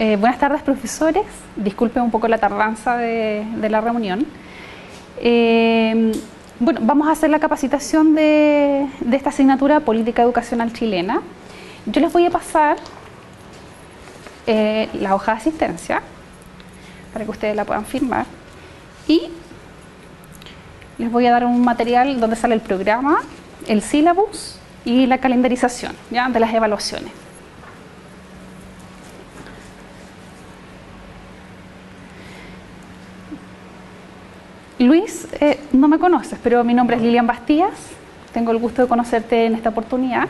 Buenas tardes, profesores. Disculpen un poco la tardanza de la reunión. Bueno, vamos a hacer la capacitación de esta asignatura Política Educacional Chilena. Yo les voy a pasar la hoja de asistencia para que ustedes la puedan firmar y les voy a dar un material donde sale el programa, el sílabus y la calendarización, ¿ya?, de las evaluaciones. Luis, no me conoces, pero mi nombre es Lilian Bastías, tengo el gusto de conocerte en esta oportunidad.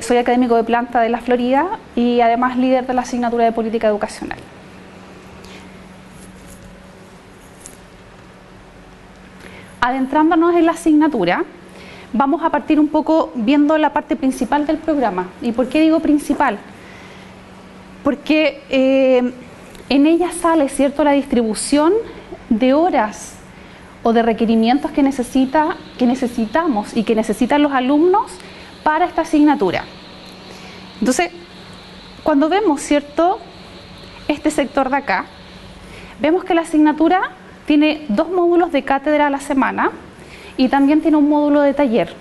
Soy académico de planta de la Florida y además líder de la asignatura de Política Educacional. Adentrándonos en la asignatura, vamos a partir un poco viendo la parte principal del programa. ¿Y por qué digo principal? Porque en ella sale, ¿cierto?, la distribución de horas o de requerimientos que necesitamos y que necesitan los alumnos para esta asignatura. Entonces, cuando vemos, ¿cierto?, este sector de acá, vemos que la asignatura tiene 2 módulos de cátedra a la semana y también tiene un módulo de taller.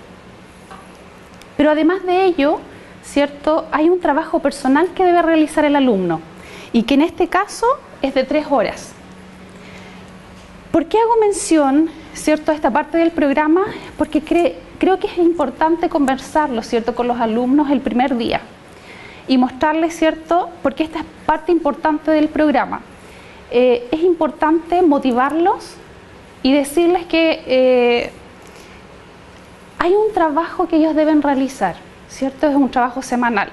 Pero además de ello, ¿cierto?, hay un trabajo personal que debe realizar el alumno y que en este caso es de 3 horas. ¿Por qué hago mención, ¿cierto?, a esta parte del programa? Porque creo que es importante conversarlo, ¿cierto?, con los alumnos el primer día y mostrarles, ¿cierto?, porque esta es parte importante del programa. Es importante motivarlos y decirles que hay un trabajo que ellos deben realizar, ¿cierto? Es un trabajo semanal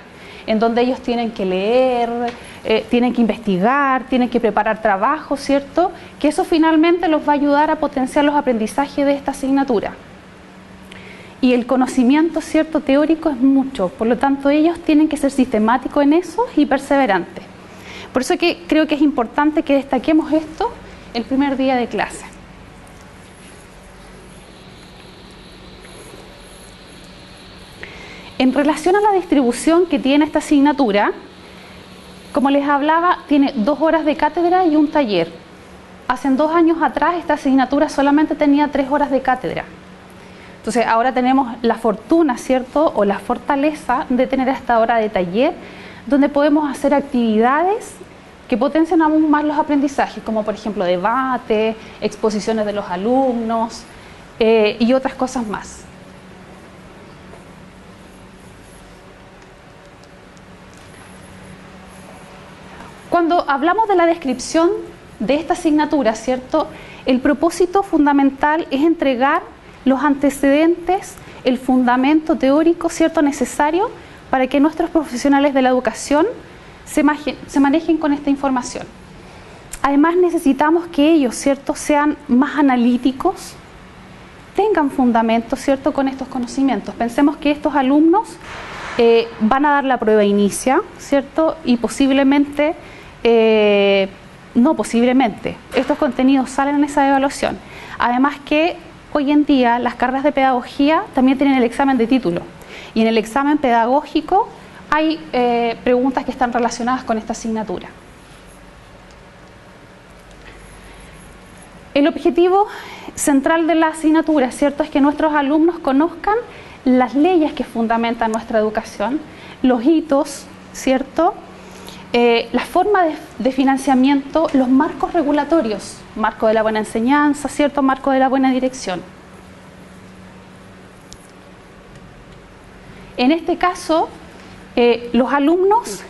en donde ellos tienen que leer, tienen que investigar, tienen que preparar trabajos, ¿cierto? Que eso finalmente los va a ayudar a potenciar los aprendizajes de esta asignatura. Y el conocimiento, ¿cierto?, teórico es mucho, por lo tanto ellos tienen que ser sistemáticos en eso y perseverantes. Por eso que creo que es importante que destaquemos esto el primer día de clase. En relación a la distribución que tiene esta asignatura, como les hablaba, tiene 2 horas de cátedra y un taller. Hace 2 años atrás esta asignatura solamente tenía 3 horas de cátedra. Entonces ahora tenemos la fortuna, ¿cierto?, o la fortaleza de tener esta hora de taller, donde podemos hacer actividades que potencian aún más los aprendizajes, como por ejemplo debate, exposiciones de los alumnos y otras cosas más. Cuando hablamos de la descripción de esta asignatura, ¿cierto?, el propósito fundamental es entregar los antecedentes, el fundamento teórico, ¿cierto?, necesario para que nuestros profesionales de la educación se manejen con esta información. Además necesitamos que ellos, ¿cierto?, sean más analíticos, tengan fundamento, ¿cierto?, con estos conocimientos. Pensemos que estos alumnos van a dar la prueba inicia, ¿cierto?, y posiblemente, estos contenidos salen en esa evaluación. Además que hoy en día las carreras de pedagogía también tienen el examen de título. Y en el examen pedagógico hay preguntas que están relacionadas con esta asignatura. El objetivo central de la asignatura, ¿cierto?, es que nuestros alumnos conozcan las leyes que fundamentan nuestra educación, los hitos, ¿cierto?, la forma de financiamiento, los marcos regulatorios, marco de la buena enseñanza, ¿cierto?, marco de la buena dirección. En este caso, los alumnos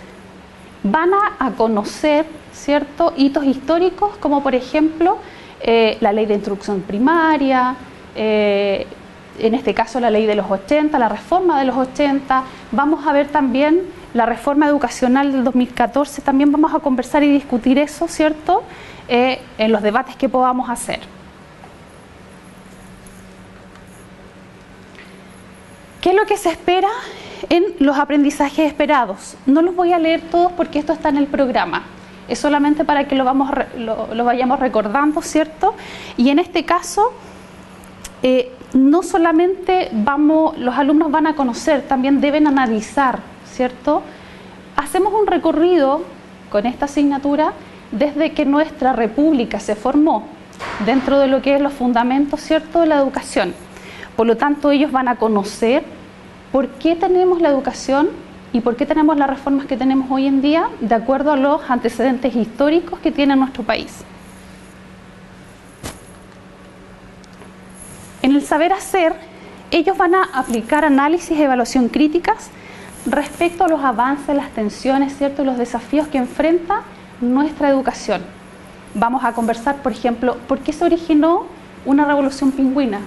van a conocer, ¿cierto?, hitos históricos, como por ejemplo la ley de instrucción primaria, en este caso la ley de los 80, la reforma de los 80, vamos a ver también la reforma educacional del 2014, también vamos a conversar y discutir eso, ¿cierto?, en los debates que podamos hacer. ¿Qué es lo que se espera en los aprendizajes esperados? No los voy a leer todos porque esto está en el programa. Es solamente para que lo vayamos recordando, ¿cierto? Y en este caso, no solamente los alumnos van a conocer, también deben analizar, ¿cierto? Hacemos un recorrido con esta asignatura desde que nuestra república se formó, dentro de lo que es los fundamentos, ¿cierto?, de la educación. Por lo tanto, ellos van a conocer por qué tenemos la educación y por qué tenemos las reformas que tenemos hoy en día, de acuerdo a los antecedentes históricos que tiene nuestro país. En el saber hacer, ellos van a aplicar análisis y evaluación críticas respecto a los avances, las tensiones, ¿cierto?, y los desafíos que enfrenta nuestra educación. Vamos a conversar, por ejemplo, por qué se originó una revolución pingüina.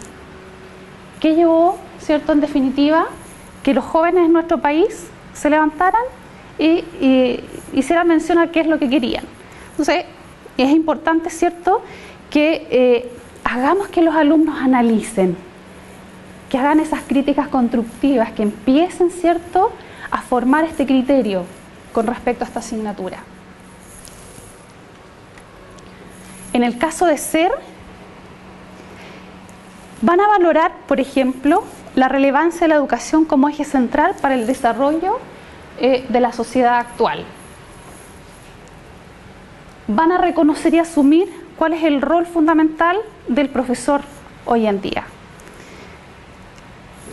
¿Qué llevó, ¿cierto?, en definitiva, que los jóvenes en nuestro país se levantaran y hicieran mención a qué es lo que querían? Entonces, es importante, ¿cierto?, que hagamos que los alumnos analicen, que hagan esas críticas constructivas, que empiecen, ¿cierto?, a formar este criterio con respecto a esta asignatura. En el caso de ser, van a valorar, por ejemplo, la relevancia de la educación como eje central para el desarrollo de la sociedad actual. Van a reconocer y asumir cuál es el rol fundamental del profesor hoy en día.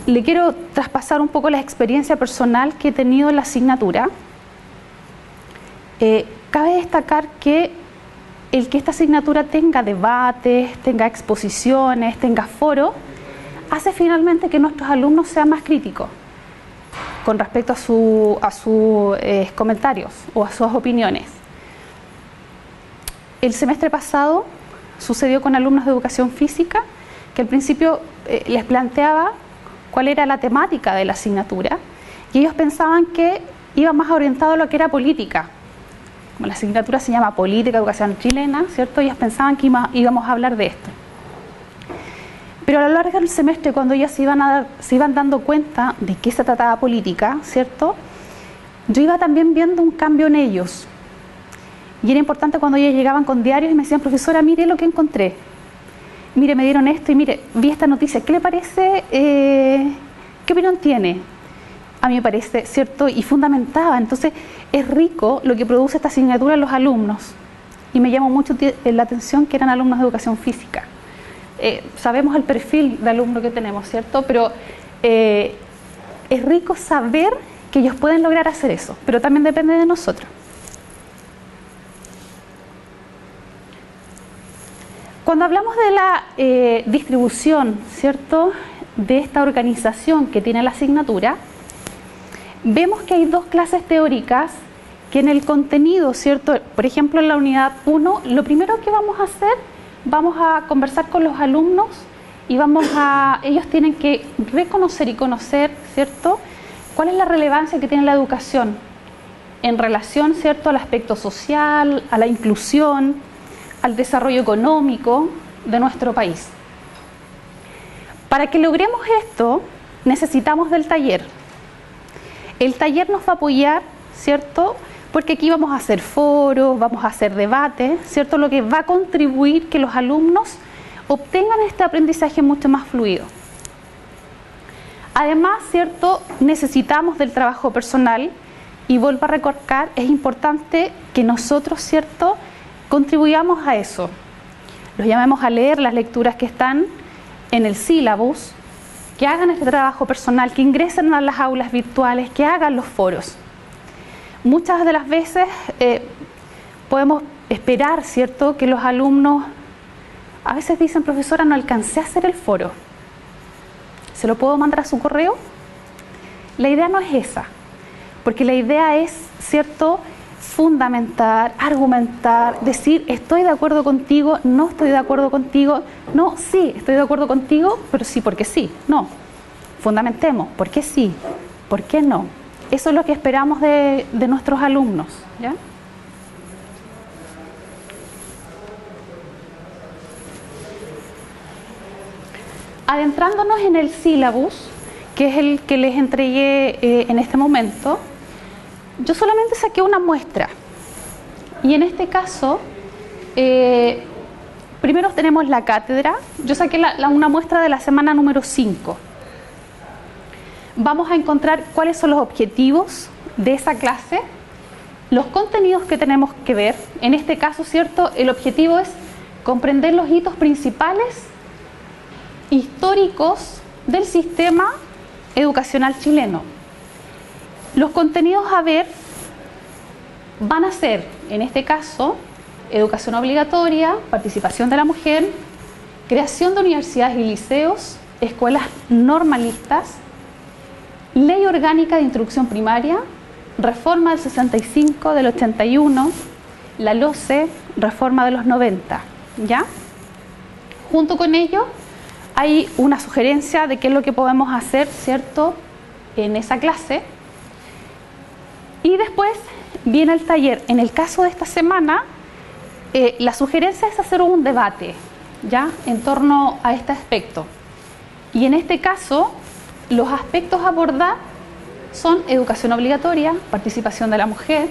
Le quiero traspasar un poco la experiencia personal que he tenido en la asignatura. Cabe destacar que el que esta asignatura tenga debates, tenga exposiciones, tenga foros, hace finalmente que nuestros alumnos sean más críticos con respecto a sus comentarios o a sus opiniones. El semestre pasado sucedió con alumnos de educación física que al principio les planteaba cuál era la temática de la asignatura y ellos pensaban que iba más orientado a lo que era política. Como la asignatura se llama Política, Educación Chilena, ¿cierto? Ellos pensaban que íbamos a hablar de esto. Pero a lo largo del semestre, cuando ellos se iban dando cuenta de qué se trataba política, ¿cierto?, yo iba también viendo un cambio en ellos. Y era importante cuando ellos llegaban con diarios y me decían, profesora, mire lo que encontré. Mire, me dieron esto y mire, vi esta noticia. ¿Qué le parece? ¿Qué opinión tiene? A mí me parece, ¿cierto? Y fundamentaba. Entonces, es rico lo que produce esta asignatura en los alumnos. Y me llamó mucho la atención que eran alumnos de educación física. Sabemos el perfil de alumno que tenemos, ¿cierto? Pero es rico saber que ellos pueden lograr hacer eso, pero también depende de nosotros. Cuando hablamos de la distribución, ¿cierto?, de esta organización que tiene la asignatura, vemos que hay dos clases teóricas que en el contenido, ¿cierto?, por ejemplo en la unidad 1, lo primero que vamos a hacer, vamos a conversar con los alumnos y ellos tienen que reconocer y conocer, ¿cierto?, cuál es la relevancia que tiene la educación en relación, ¿cierto?, al aspecto social, a la inclusión, al desarrollo económico de nuestro país. Para que logremos esto, necesitamos del taller. El taller nos va a apoyar, ¿cierto?, porque aquí vamos a hacer foros, vamos a hacer debates, ¿cierto?, lo que va a contribuir que los alumnos obtengan este aprendizaje mucho más fluido. Además, ¿cierto?, necesitamos del trabajo personal y vuelvo a recalcar, es importante que nosotros, ¿cierto?, contribuyamos a eso. Los llamemos a leer las lecturas que están en el sílabus, que hagan este trabajo personal, que ingresen a las aulas virtuales, que hagan los foros. Muchas de las veces podemos esperar, ¿cierto?, que los alumnos a veces dicen, profesora, no alcancé a hacer el foro. ¿Se lo puedo mandar a su correo? La idea no es esa, porque la idea es, ¿cierto?, fundamentar, argumentar, decir, estoy de acuerdo contigo, no estoy de acuerdo contigo, no, sí, estoy de acuerdo contigo, pero sí porque sí, no. Fundamentemos, ¿por qué sí? ¿Por qué no? Eso es lo que esperamos de nuestros alumnos, ¿ya? Adentrándonos en el sílabus, que es el que les entregué en este momento, yo solamente saqué una muestra y en este caso primero tenemos la cátedra. Yo saqué una muestra de la semana número 5. Vamos a encontrar cuáles son los objetivos de esa clase, los contenidos que tenemos que ver, en este caso, ¿cierto? El objetivo es comprender los hitos principales históricos del sistema educacional chileno. Los contenidos a ver van a ser, en este caso, educación obligatoria, participación de la mujer, creación de universidades y liceos, escuelas normalistas, ley orgánica de instrucción primaria, reforma del 65, del 81, la LOCE, reforma de los 90, ¿ya? Junto con ello hay una sugerencia de qué es lo que podemos hacer, ¿cierto?, en esa clase. Y después viene el taller. En el caso de esta semana, la sugerencia es hacer un debate, ¿ya?, en torno a este aspecto. Y en este caso, los aspectos a abordar son educación obligatoria, participación de la mujer,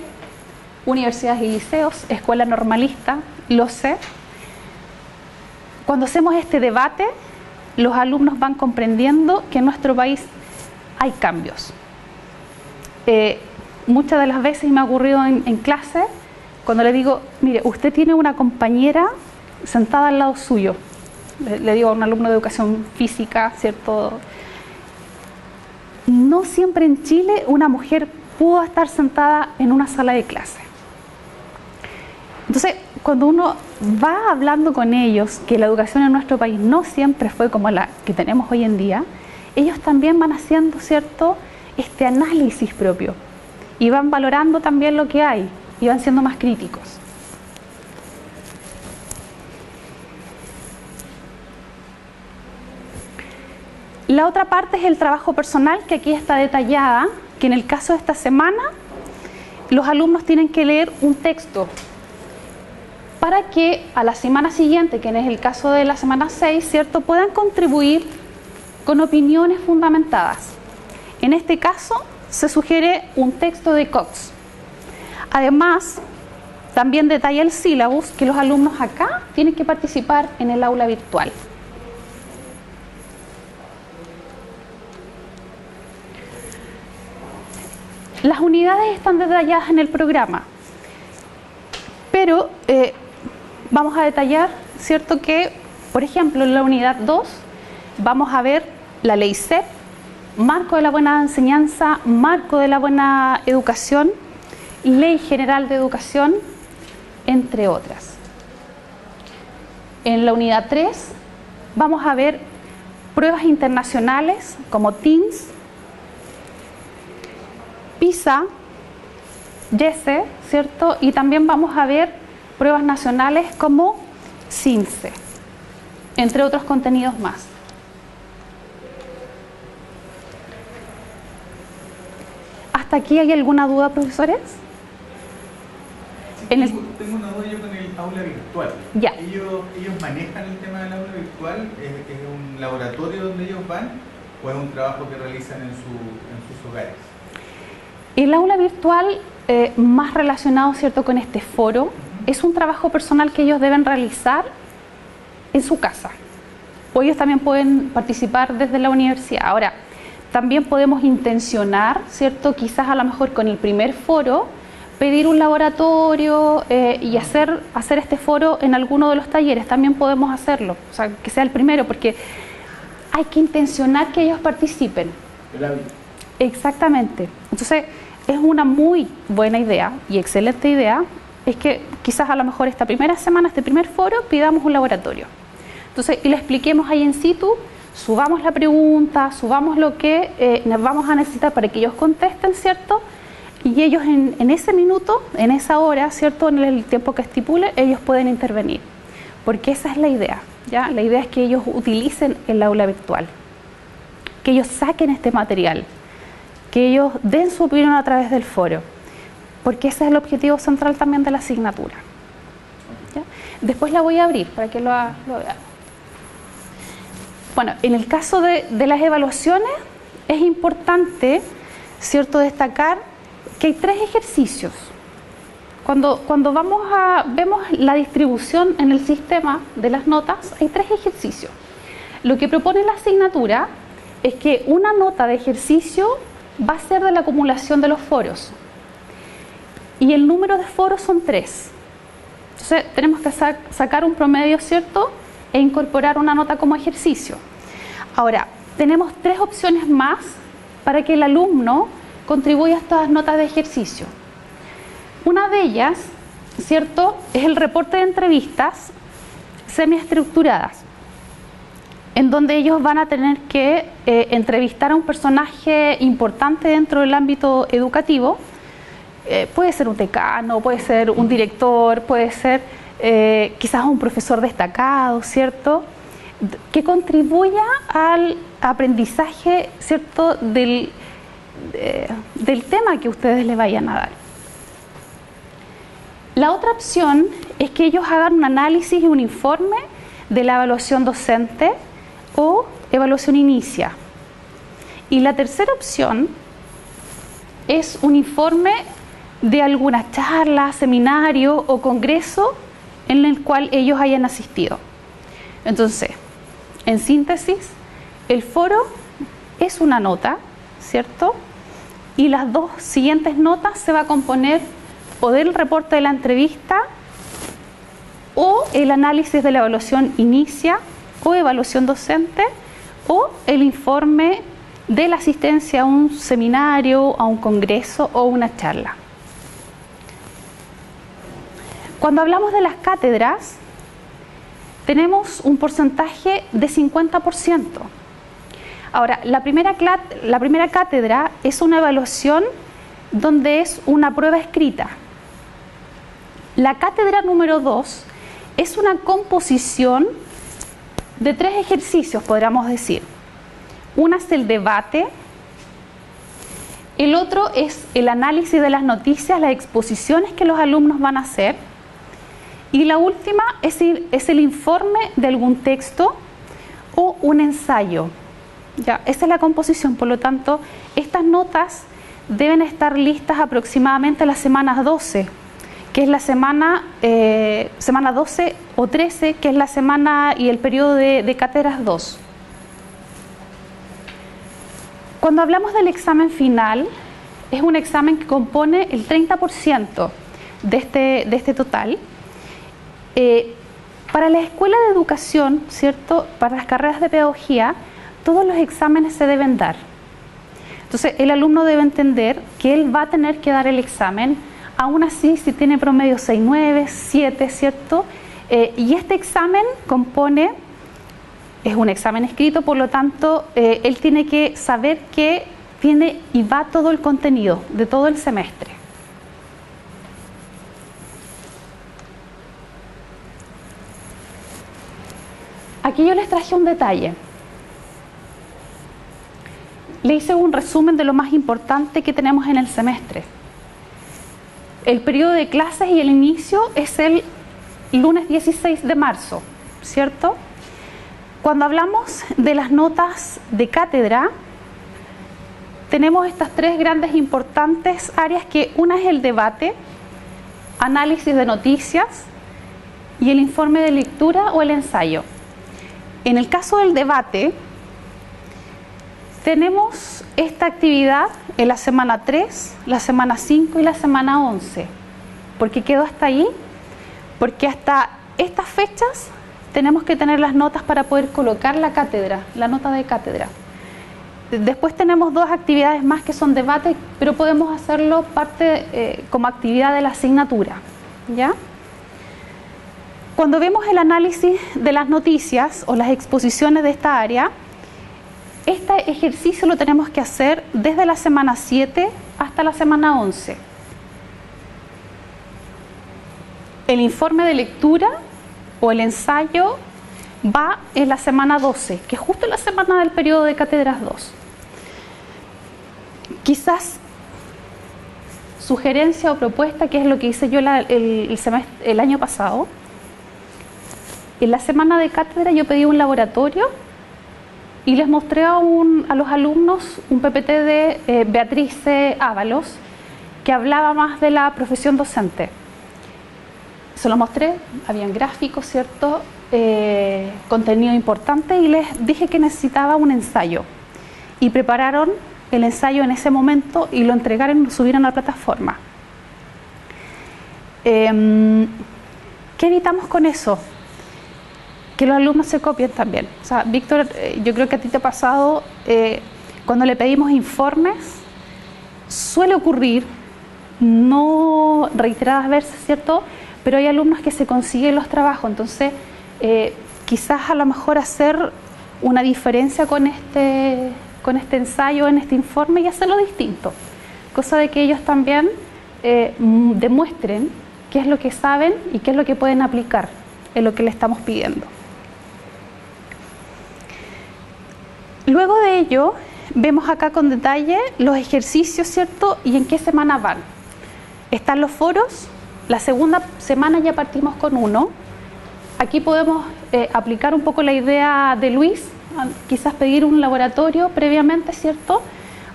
universidades y liceos, escuela normalista, LOCE. Cuando hacemos este debate, los alumnos van comprendiendo que en nuestro país hay cambios. Muchas de las veces me ha ocurrido en clase, cuando le digo, mire, usted tiene una compañera sentada al lado suyo. Le digo a un alumno de educación física, ¿cierto? No siempre en Chile una mujer pudo estar sentada en una sala de clase. Entonces, cuando uno va hablando con ellos que la educación en nuestro país no siempre fue como la que tenemos hoy en día, ellos también van haciendo, ¿cierto?, este análisis propio y van valorando también lo que hay y van siendo más críticos. La otra parte es el trabajo personal, que aquí está detallada, que en el caso de esta semana los alumnos tienen que leer un texto para que a la semana siguiente, que es el caso de la semana 6, ¿cierto?, puedan contribuir con opiniones fundamentadas. En este caso se sugiere un texto de Cox. Además, también detalla el sílabus, que los alumnos acá tienen que participar en el aula virtual. Las unidades están detalladas en el programa, pero vamos a detallar, ¿cierto?, que, por ejemplo, en la unidad 2 vamos a ver la ley CEP, marco de la buena enseñanza, marco de la buena educación, ley general de educación, entre otras. En la unidad 3 vamos a ver pruebas internacionales como TIMSS, PISA, YESE, ¿cierto? Y también vamos a ver pruebas nacionales como CINCE, entre otros contenidos más. ¿Hasta aquí hay alguna duda, profesores? Sí, tengo una duda yo con el aula virtual. Ya. ¿Ellos manejan el tema del aula virtual? ¿Es un laboratorio donde ellos van o es un trabajo que realizan en sus hogares? El aula virtual, más relacionado, ¿cierto?, con este foro, es un trabajo personal que ellos deben realizar en su casa. O ellos también pueden participar desde la universidad. Ahora, también podemos intencionar, ¿cierto?, quizás a lo mejor con el primer foro, pedir un laboratorio y hacer este foro en alguno de los talleres. También podemos hacerlo, o sea, que sea el primero, porque hay que intencionar que ellos participen. Exactamente. Entonces, es una muy buena idea y excelente idea, es que quizás a lo mejor esta primera semana, este primer foro, pidamos un laboratorio. Entonces, y le expliquemos ahí en situ, subamos la pregunta, subamos lo que vamos a necesitar para que ellos contesten, ¿cierto? Y ellos en ese minuto, en esa hora, ¿cierto?, en el tiempo que estipule, ellos pueden intervenir. Porque esa es la idea, ¿ya? La idea es que ellos utilicen el aula virtual, que ellos saquen este material, que ellos den su opinión a través del foro, porque ese es el objetivo central también de la asignatura. ¿Ya? Después la voy a abrir para que lo vean. Bueno, en el caso de las evaluaciones es importante, ¿cierto?, destacar que hay 3 ejercicios. Cuando vemos la distribución en el sistema de las notas, hay 3 ejercicios. Lo que propone la asignatura es que una nota de ejercicio va a ser de la acumulación de los foros. y el número de foros son 3. Entonces tenemos que sacar un promedio, ¿cierto? E incorporar una nota como ejercicio. Ahora, tenemos 3 opciones más para que el alumno contribuya a estas notas de ejercicio. Una de ellas, ¿cierto?, es el reporte de entrevistas semiestructuradas, en donde ellos van a tener que entrevistar a un personaje importante dentro del ámbito educativo. Puede ser un decano, puede ser un director, puede ser quizás un profesor destacado, ¿cierto?, que contribuya al aprendizaje, ¿cierto?, del tema que ustedes le vayan a dar. La otra opción es que ellos hagan un análisis y un informe de la evaluación docente o evaluación inicia. Y la tercera opción es un informe de alguna charla, seminario o congreso en el cual ellos hayan asistido. Entonces, en síntesis, el foro es una nota, ¿cierto? Y las 2 siguientes notas se va a componer o del reporte de la entrevista o el análisis de la evaluación inicia o evaluación docente o el informe de la asistencia a un seminario, a un congreso o una charla. Cuando hablamos de las cátedras, tenemos un porcentaje de 50%. Ahora, la primera cátedra es una evaluación donde es una prueba escrita. La cátedra número 2 es una composición de 3 ejercicios, podríamos decir. Una es el debate, el otro es el análisis de las noticias, las exposiciones que los alumnos van a hacer, y la última es el informe de algún texto o un ensayo. Ya, esa es la composición, por lo tanto, estas notas deben estar listas aproximadamente la semana 12, que es la semana 12 o 13, que es la semana y el periodo de cátedras 2. Cuando hablamos del examen final, es un examen que compone el 30% de este total. Para la escuela de educación, ¿cierto?, para las carreras de pedagogía, todos los exámenes se deben dar. Entonces, el alumno debe entender que él va a tener que dar el examen, aún así, si tiene promedio 6,9, 7, ¿cierto? Y este examen es un examen escrito, por lo tanto, él tiene que saber que tiene y va todo el contenido de todo el semestre. Aquí yo les traje un detalle. Le hice un resumen de lo más importante que tenemos en el semestre. El periodo de clases y el inicio es el lunes 16 de marzo, ¿cierto? Cuando hablamos de las notas de cátedra, tenemos estas 3 grandes importantes áreas, que una es el debate, análisis de noticias y el informe de lectura o el ensayo. En el caso del debate, tenemos esta actividad en la semana 3, la semana 5 y la semana 11. ¿Por qué quedó hasta ahí? Porque hasta estas fechas tenemos que tener las notas para poder colocar la cátedra, la nota de cátedra. Después tenemos 2 actividades más que son debate, pero podemos hacerlo como actividad de la asignatura, ¿ya? Cuando vemos el análisis de las noticias o las exposiciones de esta área, este ejercicio lo tenemos que hacer desde la semana 7 hasta la semana 11. El informe de lectura o el ensayo va en la semana 12, que es justo la semana del periodo de cátedras 2. Quizás sugerencia o propuesta, que es lo que hice yo el año pasado. En la semana de cátedra yo pedí un laboratorio y les mostré a los alumnos un PPT de Beatriz Ábalos, que hablaba más de la profesión docente. Se lo mostré, habían gráficos, ¿cierto? Contenido importante, y les dije que necesitaba un ensayo. Y prepararon el ensayo en ese momento y lo entregaron y lo subieron a la plataforma. ¿qué evitamos con eso? Que los alumnos se copien también. O sea, Víctor, yo creo que a ti te ha pasado, cuando le pedimos informes, suele ocurrir, no reiteradas veces, ¿cierto? Pero hay alumnos que se consiguen los trabajos, entonces quizás a lo mejor hacer una diferencia con este ensayo, en este informe, y hacerlo distinto. Cosa de que ellos también demuestren qué es lo que saben y qué es lo que pueden aplicar en lo que le estamos pidiendo. Luego de ello, vemos acá con detalle los ejercicios, ¿cierto? Y en qué semana van. Están los foros. La segunda semana ya partimos con uno. Aquí podemos aplicar un poco la idea de Luis, quizás pedir un laboratorio previamente, ¿cierto?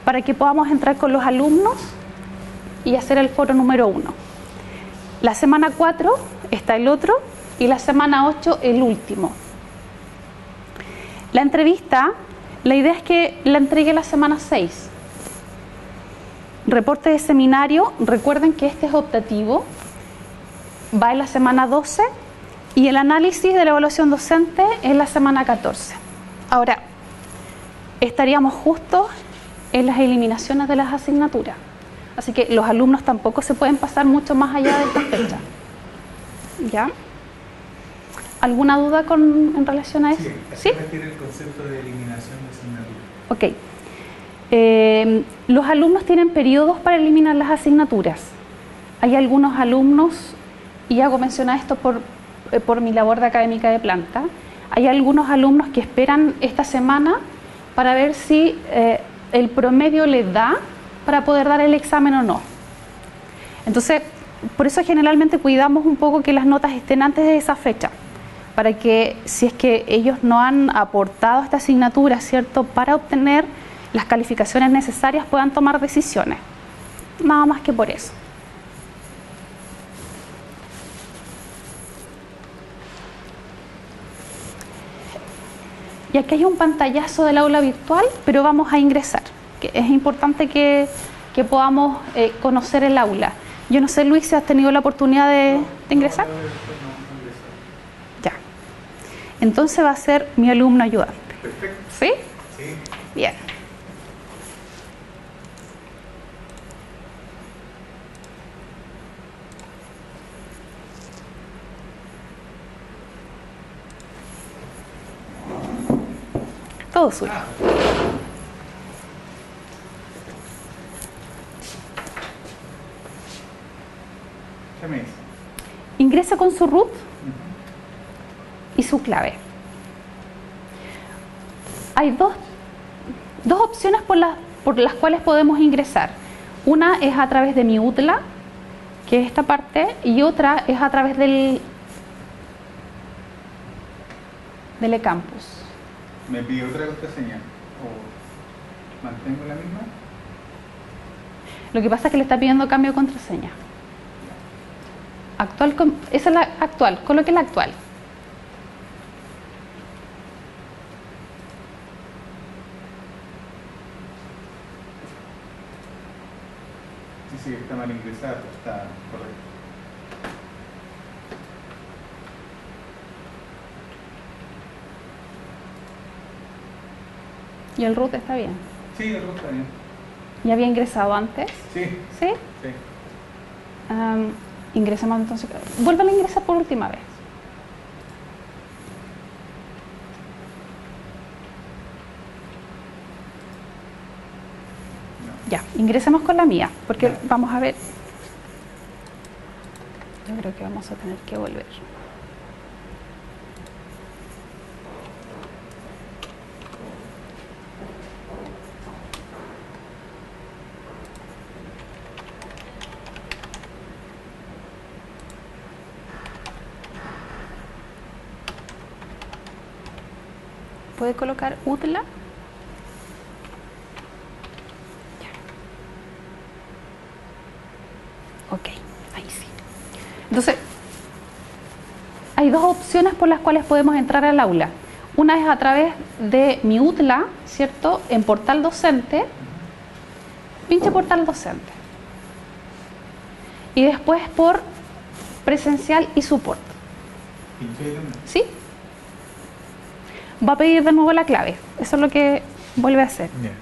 Para que podamos entrar con los alumnos y hacer el foro número 1. La semana 4 está el otro y la semana 8 el último. La entrevista, la idea es que la entregue la semana 6. Reporte de seminario, recuerden que este es optativo, va en la semana 12 y el análisis de la evaluación docente en la semana 14. Ahora, estaríamos justo en las eliminaciones de las asignaturas, así que los alumnos tampoco se pueden pasar mucho más allá de esta fecha. ¿Ya? ¿Alguna duda en relación a eso? Sí, ¿a qué refiere el concepto de eliminación de asignaturas? Ok. Los alumnos tienen periodos para eliminar las asignaturas. Hay algunos alumnos, y hago mención a esto por mi labor de académica de planta, hay algunos alumnos que esperan esta semana para ver si el promedio les da para poder dar el examen o no. Entonces, por eso generalmente cuidamos un poco que las notas estén antes de esa fecha, para que si es que ellos no han aportado esta asignatura, ¿cierto?, para obtener las calificaciones necesarias, puedan tomar decisiones. Nada más que por eso. Y aquí hay un pantallazo del aula virtual, pero vamos a ingresar. Que es importante que podamos conocer el aula. Yo no sé, Luis, si has tenido la oportunidad de ingresar. Ya. Entonces va a ser mi alumno ayudante. Perfecto. ¿Sí? Sí. Bien. Todo suyo. ¿Qué me dice? Ingresa con su root y su clave. Hay dos opciones por las cuales podemos ingresar. Una es a través de mi UTLA, que es esta parte, y otra es a través del eCampus. ¿Me pide otra contraseña o mantengo la misma? Lo que pasa es que le está pidiendo cambio de contraseña. Esa es la actual, coloque la actual. Dice que está mal ingresada, pero está correcto. ¿Y el root está bien? Sí, el root está bien. ¿Ya había ingresado antes? Sí. ¿Sí? Sí. Ingresamos entonces. Vuelvan a ingresar por última vez. No. Ya, ingresemos con la mía, porque Ya. vamos a ver. Yo creo que vamos a tener que volver. ¿Puede colocar UTLA? Ya. Ok, ahí sí. Entonces, hay dos opciones por las cuales podemos entrar al aula. Una es a través de mi UTLA, ¿cierto? En portal docente. Pinche portal docente. Y después por presencial y support. ¿Pinché también? ¿Sí? Va a pedir de nuevo la clave. Eso es lo que vuelve a hacer. Ya.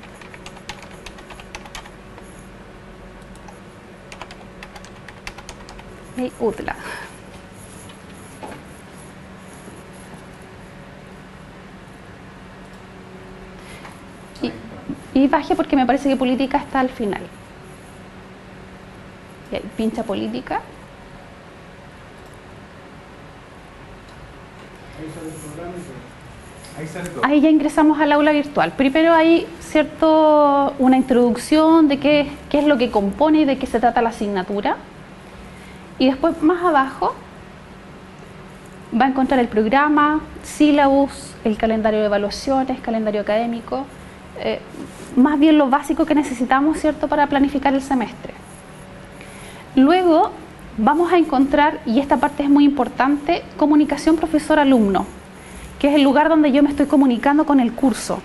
Y UTLA. Y baje porque me parece que política está al final. Y ahí pincha política. Ahí sale todo. Ahí ya ingresamos al aula virtual. Primero hay una introducción de qué es lo que compone y de qué se trata la asignatura. Y después más abajo va a encontrar el programa, sílabus, el calendario de evaluaciones, calendario académico, más bien lo básico que necesitamos, ¿cierto?, para planificar el semestre. Luego vamos a encontrar, y esta parte es muy importante, comunicación profesor-alumno, que es el lugar donde yo me estoy comunicando con el curso.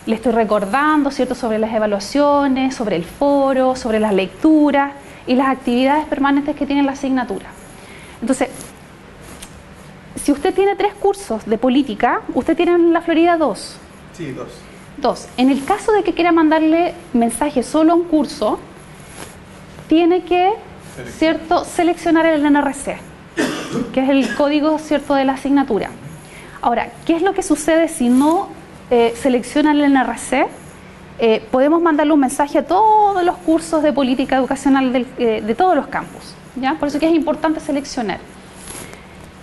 Le estoy recordando, ¿cierto?, sobre las evaluaciones, sobre el foro, sobre las lecturas y las actividades permanentes que tiene la asignatura. Entonces, si usted tiene 3 cursos de política, usted tiene en la Florida 2. Sí, 2. En el caso de que quiera mandarle mensaje solo a un curso, tiene que, ¿cierto?, seleccionar el NRC, que es el código, ¿cierto?, de la asignatura. Ahora, ¿qué es lo que sucede si no selecciona el NRC? Podemos mandarle un mensaje a todos los cursos de política educacional de todos los campus, ¿ya? Por eso que es importante seleccionar.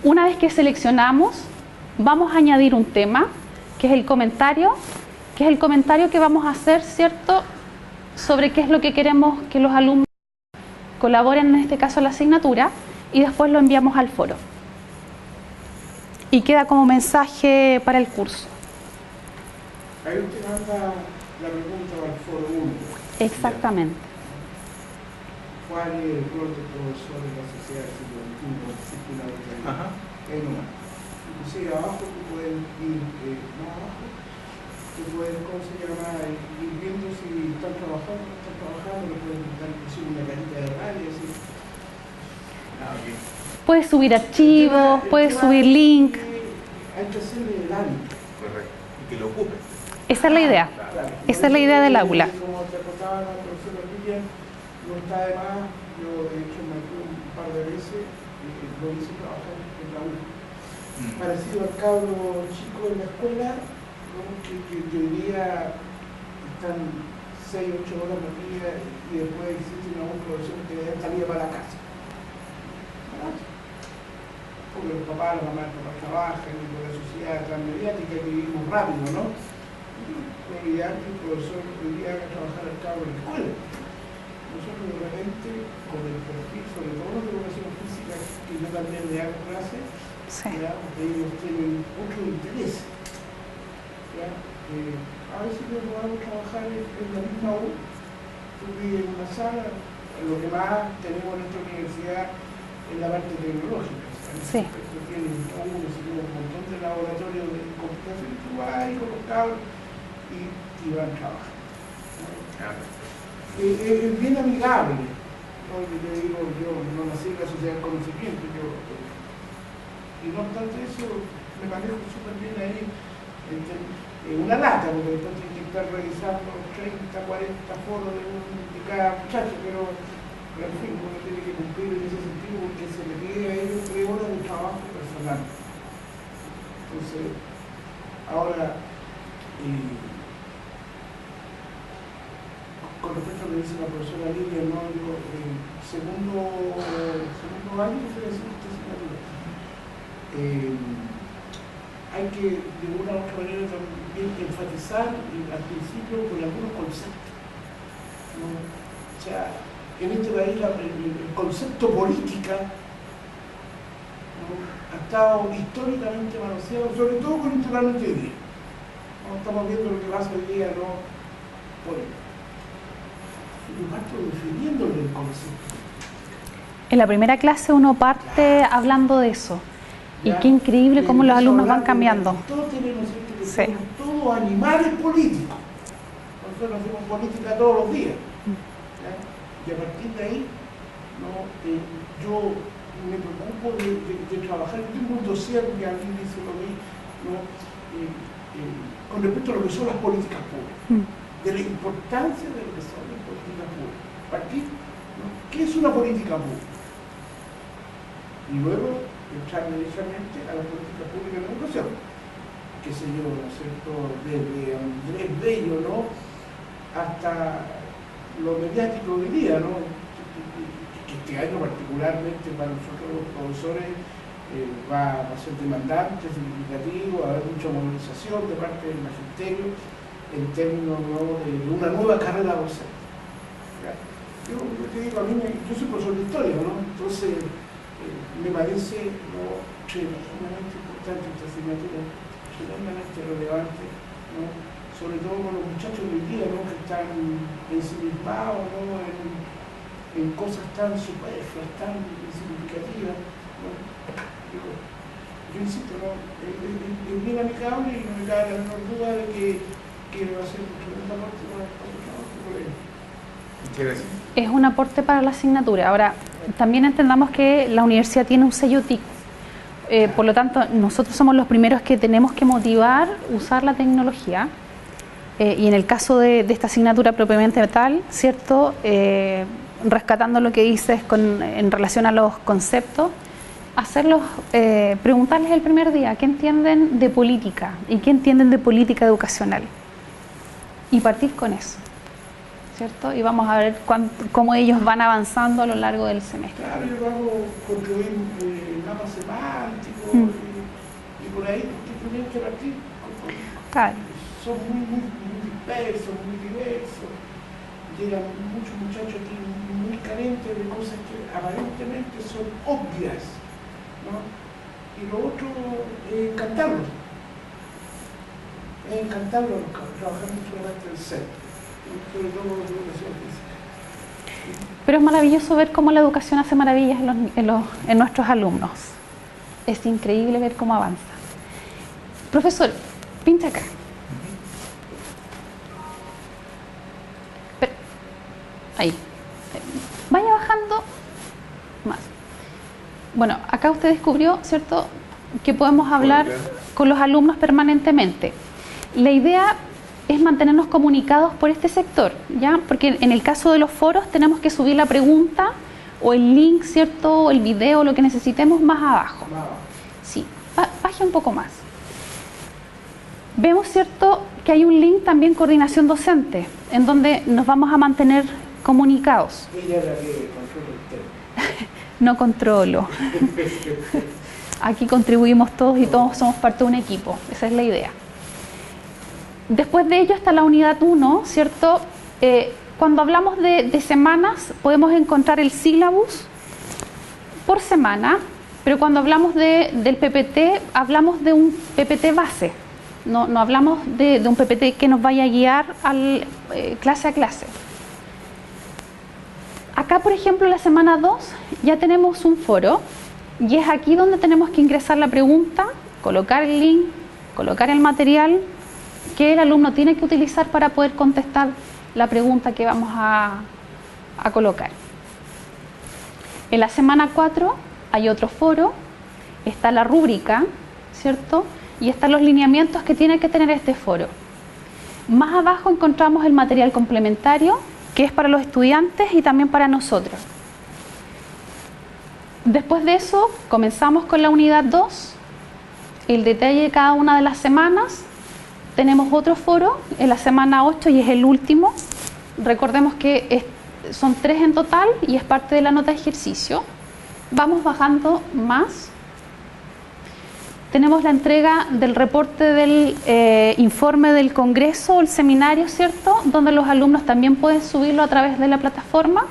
Una vez que seleccionamos, vamos a añadir un tema, que es el comentario, que vamos a hacer, ¿cierto?, sobre qué es lo que queremos que los alumnos colaboren, en este caso, en la asignatura, y después lo enviamos al foro. Y queda como mensaje para el curso. Ahí usted manda la pregunta al foro 1. Exactamente. ¿Cuál es el rol del profesor de la sociedad del siglo XXI? Ajá. Ahí nomás. Inclusive abajo tú puedes ir más abajo, tú puedes, ¿cómo se llama? Ir viendo si están trabajando, no están trabajando, le pueden dar inclusive una carita de radio, así. Okay. Puedes subir archivos, puedes subir link. Hay que hacerle el hábito. Correcto. Y que lo ocupe. Esa es la idea. Claro. Esa es la idea del aula. Como te contaba la profesora Lilian, no está de más, yo de hecho me fui un par de veces, lo hice trabajar en la U. Parecido al cabro chico en la escuela, ¿no? que hoy día están 6, 8 horas por día y después existe una profesión que le dan salida para la casa. ¿Verdad? Porque los papás, las mamás trabajan y por la sociedad transmediática que vivimos rápido, ¿no? Es ideal que el profesor hoy día haga trabajar al cabo en la escuela. Nosotros de repente, con el perfil, sobre todo de educación física, que yo también le hago clase, Sí. ¿ya? Ellos tienen mucho interés. ¿Ya? A veces lo podemos trabajar en la misma U, tú vives en una sala, lo que más tenemos en nuestra universidad es la parte tecnológica. Sí. Tienen un montón de laboratorios de computación y tú vas ahí con los cabros y van a trabajar. Es bien amigable. ¿No? Yo digo, yo no nací en la sociedad del conocimiento, y no obstante eso, me manejo súper bien ahí. Una lata, porque después tienes que estar revisando 30, 40 foros de cada muchacho, pero en fin, uno tiene que cumplir en ese sentido porque se le pide a ellos 3 horas de trabajo personal. Entonces, ahora, con respecto a lo que dice la profesora Lidia, ¿no? Digo, segundo año que se le hace esta asignatura. Hay que de una u otra manera también enfatizar al principio con algunos conceptos, ¿no? O sea, en este país el concepto política, ¿no? Ha estado históricamente manoseado, sobre todo coyunturalmente hoy día. ¿No? Estamos viendo lo que pasa hoy día, ¿no? Yo parto definiéndole el concepto. En la primera clase uno parte hablando de eso. Y qué increíble cómo los alumnos van cambiando. Aristóteles, ¿no es cierto?, que Sí. somos todos animales políticos. Nosotros hacemos política todos los días. ¿Ya? Y a partir de ahí, ¿no? Yo me preocupo de trabajar. Yo tengo un dossier que alguien dice lo mismo, ¿no? Con respecto a lo que son las políticas públicas, de la importancia de lo que son las políticas públicas. Partir, ¿no? ¿Qué es una política pública? Y luego entrar directamente a la política pública de educación. Qué sé yo, ¿no es cierto? Desde Andrés Bello, ¿no? Hasta lo mediático hoy día, ¿no? Que este año particularmente para nosotros los profesores va a ser demandante, significativo, va a haber mucha movilización de parte del magisterio en términos, ¿no? de una nueva carrera docente. Yo te digo, yo soy profesor de historia, ¿no? Entonces me parece, ¿no? tremendamente importante esta asignatura, tremendamente relevante, ¿no? Sobre todo con los muchachos de hoy día, ¿no? que están ensimismados, ¿no? en cosas tan superfluas, tan significativas, ¿no? Yo insisto, ¿no? Es bien amigable y no me cabe la menor duda de que va a ser un tremendo aporte para el trabajo de colegio. Muchas gracias. Es un aporte para la asignatura. Ahora, también entendamos que la universidad tiene un sello TIC. Por lo tanto, nosotros somos los primeros que tenemos que motivar usar la tecnología. Y en el caso de esta asignatura propiamente tal, ¿cierto? Rescatando lo que dices en relación a los conceptos, hacerlos, preguntarles el primer día qué entienden de política y qué entienden de política educacional. Y partir con eso, ¿cierto? Y vamos a ver cómo ellos van avanzando a lo largo del semestre. Claro, yo hago construir mapas semánticos y por ahí porque tienen que partir. Claro. Son muy dispersos, muy diversos. Llegan muchos muchachos aquí muy carentes de cosas que aparentemente son obvias, ¿no? Y lo otro es encantarlos. Es encantarlos, trabajar mucho en el del ser, sobre todo en la educación física. Pero es maravilloso ver cómo la educación hace maravillas en nuestros alumnos. Es increíble ver cómo avanza. Profesor, pincha acá. Ahí. Vaya bajando más. Bueno, acá usted descubrió, ¿cierto?, que podemos hablar con los alumnos permanentemente. La idea es mantenernos comunicados por este sector, ¿ya? Porque en el caso de los foros tenemos que subir la pregunta o el link, ¿cierto?, o el video, lo que necesitemos más abajo. Sí, baje un poco más. Vemos, ¿cierto?, que hay un link también coordinación docente, en donde nos vamos a mantener comunicados. Ella es la que controla el tema. No controlo. Aquí contribuimos todos y todos somos parte de un equipo. Esa es la idea. Después de ello está la unidad 1, ¿cierto? Cuando hablamos de semanas podemos encontrar el sílabus por semana, pero cuando hablamos del PPT hablamos de un PPT base. No hablamos de un PPT que nos vaya a guiar clase a clase. Acá, por ejemplo, en la semana 2 ya tenemos un foro y es aquí donde tenemos que ingresar la pregunta, colocar el link, colocar el material que el alumno tiene que utilizar para poder contestar la pregunta que vamos a colocar. En la semana 4 hay otro foro, está la rúbrica, ¿cierto? Y están los lineamientos que tiene que tener este foro. Más abajo encontramos el material complementario, que es para los estudiantes y también para nosotros. Después de eso, comenzamos con la unidad 2, el detalle de cada una de las semanas. Tenemos otro foro en la semana 8 y es el último. Recordemos que son 3 en total y es parte de la nota de ejercicio. Vamos bajando más. Tenemos la entrega del reporte del informe del congreso o el seminario, ¿cierto?, donde los alumnos también pueden subirlo a través de la plataforma.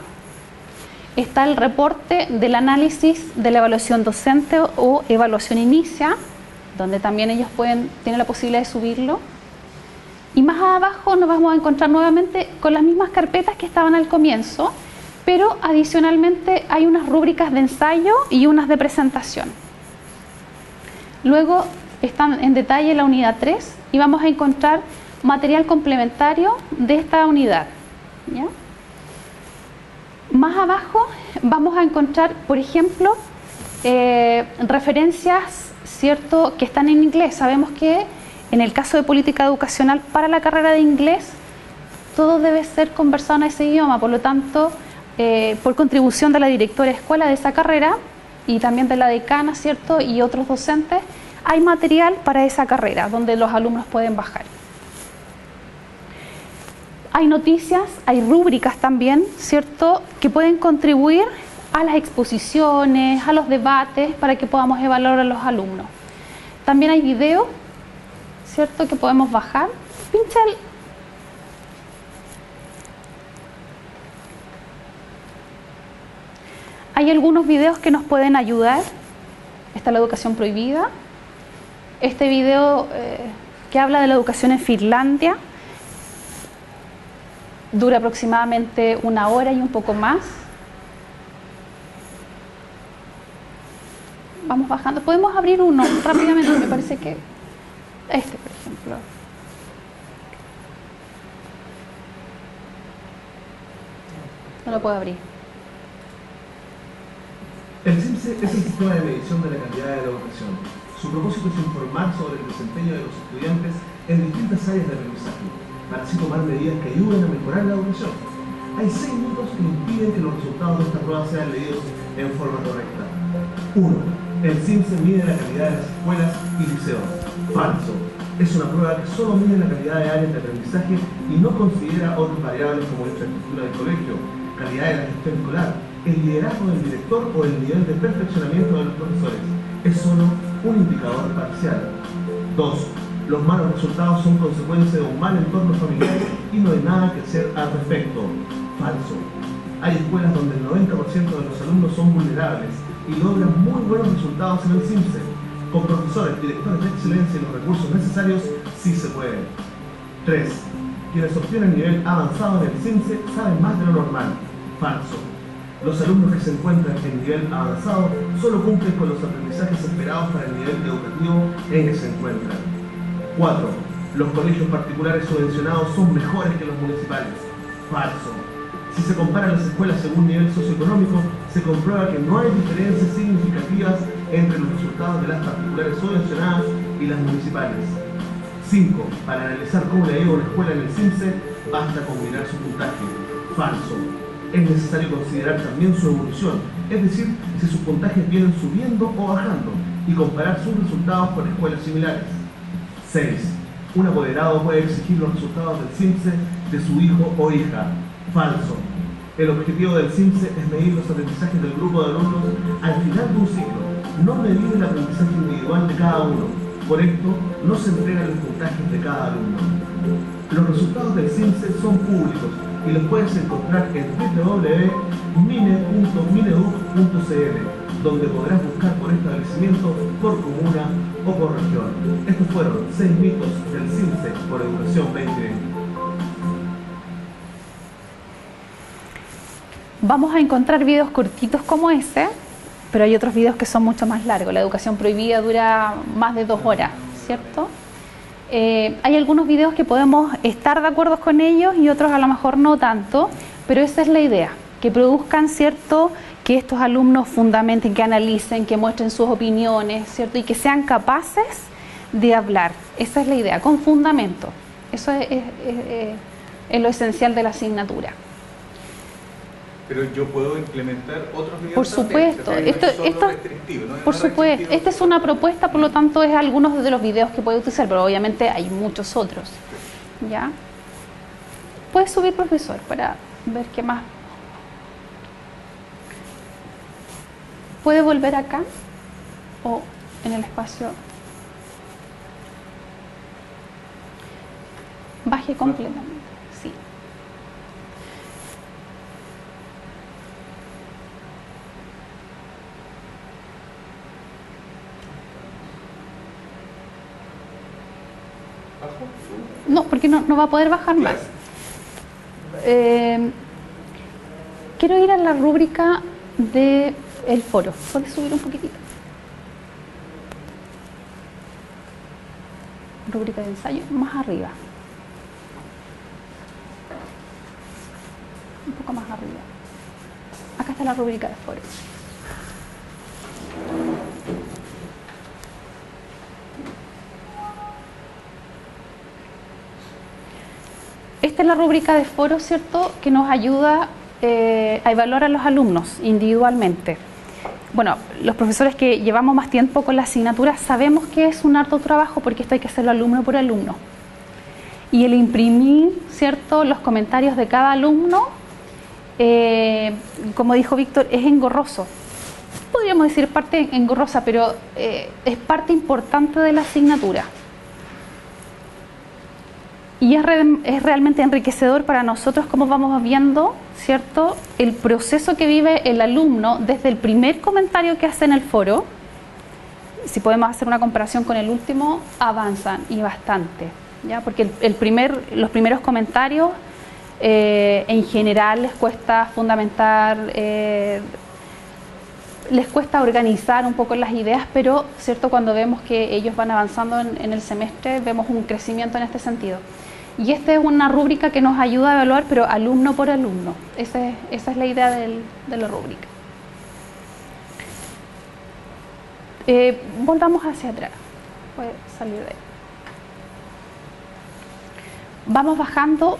Está el reporte del análisis de la evaluación docente o evaluación inicia, donde también ellos tienen la posibilidad de subirlo. Y más abajo nos vamos a encontrar nuevamente con las mismas carpetas que estaban al comienzo, pero adicionalmente hay unas rúbricas de ensayo y unas de presentación. Luego están en detalle la unidad 3 y vamos a encontrar material complementario de esta unidad, ¿ya? Más abajo vamos a encontrar, por ejemplo, referencias, ¿cierto?, que están en inglés. Sabemos que en el caso de política educacional para la carrera de inglés, todo debe ser conversado en ese idioma, por lo tanto, por contribución de la directora de escuela de esa carrera y también de la decana, ¿cierto?, y otros docentes, hay material para esa carrera donde los alumnos pueden bajar. Hay noticias, hay rúbricas también, ¿cierto?, que pueden contribuir a las exposiciones, a los debates, para que podamos evaluar a los alumnos. También hay videos, ¿cierto?, que podemos bajar. Pincha el... Hay algunos videos que nos pueden ayudar. Está la educación prohibida. Este video que habla de la educación en Finlandia. Dura aproximadamente 1 hora y un poco más. Vamos bajando. Podemos abrir uno rápidamente, me parece que... Este, por ejemplo. No lo puedo abrir. El CIMSE es el sistema de medición de la calidad de la educación. Su propósito es informar sobre el desempeño de los estudiantes en distintas áreas de aprendizaje, para así tomar medidas que ayuden a mejorar la educación. Hay 6 mitos que impiden que los resultados de esta prueba sean leídos en forma correcta. 1. El CIMSE mide la calidad de las escuelas y liceos. Falso. Es una prueba que solo mide la calidad de áreas de aprendizaje y no considera otras variables como la infraestructura del colegio, calidad de la gestión escolar, el liderazgo del director o el nivel de perfeccionamiento de los profesores. Es solo un indicador parcial. 2. Los malos resultados son consecuencia de un mal entorno familiar y no hay nada que hacer al respecto. Falso. Hay escuelas donde el 90% de los alumnos son vulnerables y logran muy buenos resultados en el CIMSE. Con profesores, directores de excelencia y los recursos necesarios, sí se puede. 3. Quienes obtienen nivel avanzado en el CIMSE saben más de lo normal. Falso. Los alumnos que se encuentran en nivel avanzado solo cumplen con los aprendizajes esperados para el nivel educativo en que se encuentran. 4. Los colegios particulares subvencionados son mejores que los municipales. Falso. Si se comparan las escuelas según nivel socioeconómico, se comprueba que no hay diferencias significativas entre los resultados de las particulares subvencionadas y las municipales. 5. Para analizar cómo le ha ido a una escuela en el CIMSE, basta con mirar su puntaje. Falso. Es necesario considerar también su evolución, es decir, si sus puntajes vienen subiendo o bajando, y comparar sus resultados con escuelas similares. 6. Un apoderado puede exigir los resultados del CIMSE de su hijo o hija. Falso. El objetivo del CIMSE es medir los aprendizajes del grupo de alumnos al final de un ciclo, no medir el aprendizaje individual de cada uno. Por esto, no se entregan los puntajes de cada alumno. Los resultados del CIMSE son públicos y los puedes encontrar en www.mine.mineduc.cl, donde podrás buscar por establecimiento, por comuna o por región. Estos fueron 6 mitos del CIMSE por Educación 2020. Vamos a encontrar videos cortitos como ese, pero hay otros videos que son mucho más largos. La educación prohibida dura más de 2 horas, ¿cierto? Hay algunos videos que podemos estar de acuerdo con ellos y otros a lo mejor no tanto, pero esa es la idea, que produzcan, ¿cierto?, que estos alumnos fundamenten, que analicen, que muestren sus opiniones, ¿cierto?, y que sean capaces de hablar. Esa es la idea, con fundamento. Eso es lo esencial de la asignatura. Pero yo puedo implementar otros videos. Por supuesto, por supuesto, esta es una propuesta, por lo tanto es algunos de los videos que puede utilizar, pero obviamente hay muchos otros. ¿Ya? Puedes subir, profesor, para ver qué más. ¿Puede volver acá o en el espacio? Baje completamente, sí. No, porque no va a poder bajar más. Quiero ir a la rúbrica del foro. ¿Puedes subir un poquitito? Rúbrica de ensayo, más arriba. Un poco más arriba. Acá está la rúbrica de foro. esta es la rúbrica de foro, ¿cierto?, que nos ayuda a evaluar a los alumnos individualmente. Bueno, los profesores que llevamos más tiempo con la asignatura sabemos que es un harto trabajo porque esto hay que hacerlo alumno por alumno. Y el imprimir, ¿cierto?, los comentarios de cada alumno, como dijo Víctor, es engorroso. Podríamos decir parte engorrosa, pero es parte importante de la asignatura. Y es realmente enriquecedor para nosotros como vamos viendo, ¿cierto?, el proceso que vive el alumno desde el primer comentario que hace en el foro. Si podemos hacer una comparación con el último, avanzan y bastante, ¿ya? Porque los primeros comentarios en general les cuesta fundamentar, les cuesta organizar un poco las ideas, pero ¿cierto?, cuando vemos que ellos van avanzando en el semestre, vemos un crecimiento en este sentido. Y esta es una rúbrica que nos ayuda a evaluar, pero alumno por alumno. Esa es la idea de la rúbrica. Volvamos hacia atrás. Puede salir de ahí. Vamos bajando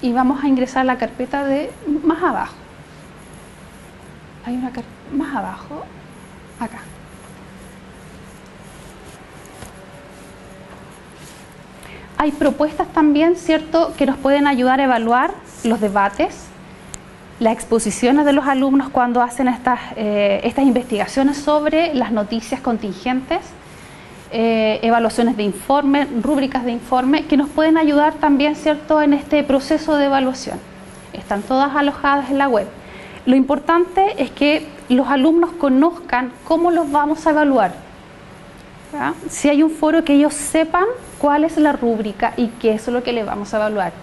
y vamos a ingresar a la carpeta de más abajo. Hay una carpeta más abajo, acá. Hay propuestas también, ¿cierto?, que nos pueden ayudar a evaluar los debates, las exposiciones de los alumnos cuando hacen estas investigaciones sobre las noticias contingentes, evaluaciones de informe, rúbricas de informe, que nos pueden ayudar también, ¿cierto?, en este proceso de evaluación. Están todas alojadas en la web. Lo importante es que los alumnos conozcan cómo los vamos a evaluar, ¿ya? Si hay un foro, que ellos sepan cuál es la rúbrica y qué es lo que les vamos a evaluar.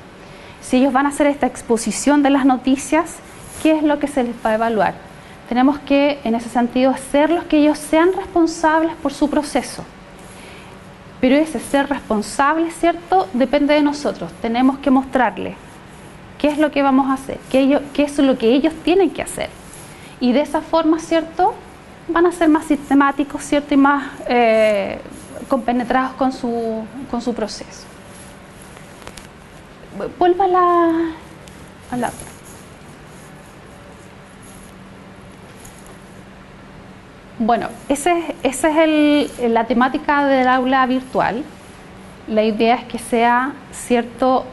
Si ellos van a hacer esta exposición de las noticias, ¿qué es lo que se les va a evaluar? Tenemos que, en ese sentido, hacerlos que ellos sean responsables por su proceso. Pero ese ser responsable, ¿cierto?, depende de nosotros. Tenemos que mostrarles qué es lo que vamos a hacer, qué es lo que ellos tienen que hacer. Y de esa forma, ¿cierto?, van a ser más sistemáticos, ¿cierto?, y más compenetrados con su proceso. Vuelva a la otra. Bueno, esa es la temática del aula virtual. La idea es que sea, ¿cierto?,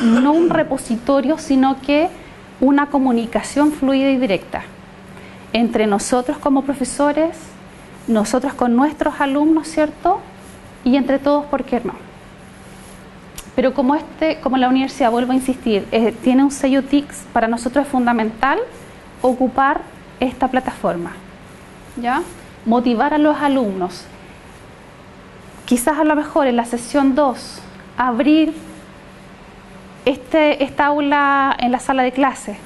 no un repositorio, sino que una comunicación fluida y directa entre nosotros como profesores, nosotros con nuestros alumnos, ¿cierto?, y entre todos, ¿por qué no? Pero como la universidad, vuelvo a insistir, tiene un sello TICS, para nosotros es fundamental ocupar esta plataforma, ¿ya? Motivar a los alumnos. Quizás a lo mejor en la sesión 2, abrir esta aula en la sala de clase,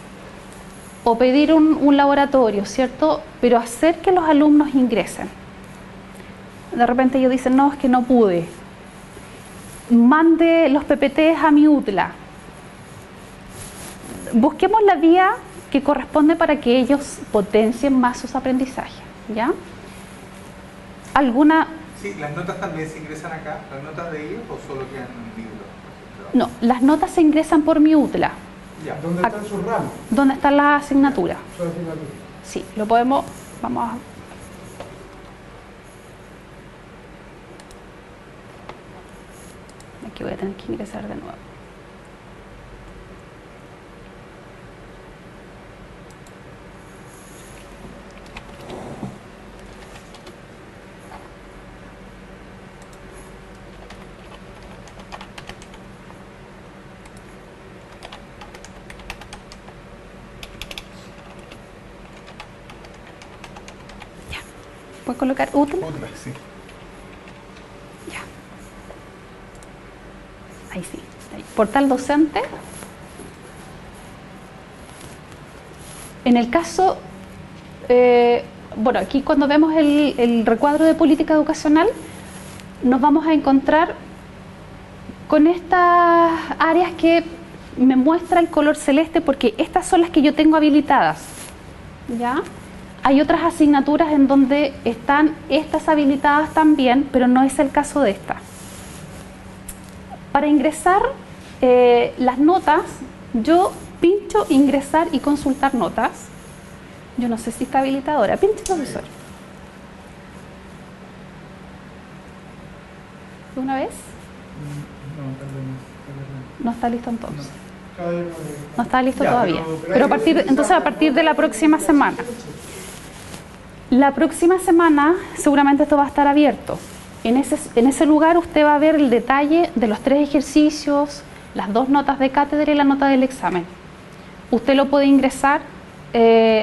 o pedir un laboratorio, ¿cierto? Pero hacer que los alumnos ingresen. De repente ellos dicen, no, es que no pude. Mande los PPTs a mi UTLA. Busquemos la vía que corresponde para que ellos potencien más sus aprendizajes, ¿ya? Sí, ¿las notas también se ingresan acá? ¿Las notas de ellos o solo quedan en el libro? No, las notas se ingresan por mi UTLA. Ya. ¿Dónde están sus ramos? ¿Dónde están las asignaturas? Sus asignaturas. Sí, lo podemos, vamos a... Aquí voy a tener que ingresar de nuevo. ¿Puedo colocar UTLA? UTLA, sí. Ya. Ahí sí. Ahí. Portal docente. En el caso, bueno, aquí cuando vemos el recuadro de política educacional, nos vamos a encontrar con estas áreas que me muestra el color celeste, porque estas son las que yo tengo habilitadas, ¿ya? Hay otras asignaturas en donde están estas habilitadas también, pero no es el caso de esta. Para ingresar las notas, yo pincho ingresar y consultar notas. Yo no sé si está habilitadora. Pinche, profesor. ¿De una vez? No está listo entonces. No está listo todavía. Pero entonces a partir de la próxima semana. La próxima semana seguramente esto va a estar abierto. En ese lugar usted va a ver el detalle de los 3 ejercicios, las 2 notas de cátedra y la nota del examen. Usted lo puede ingresar,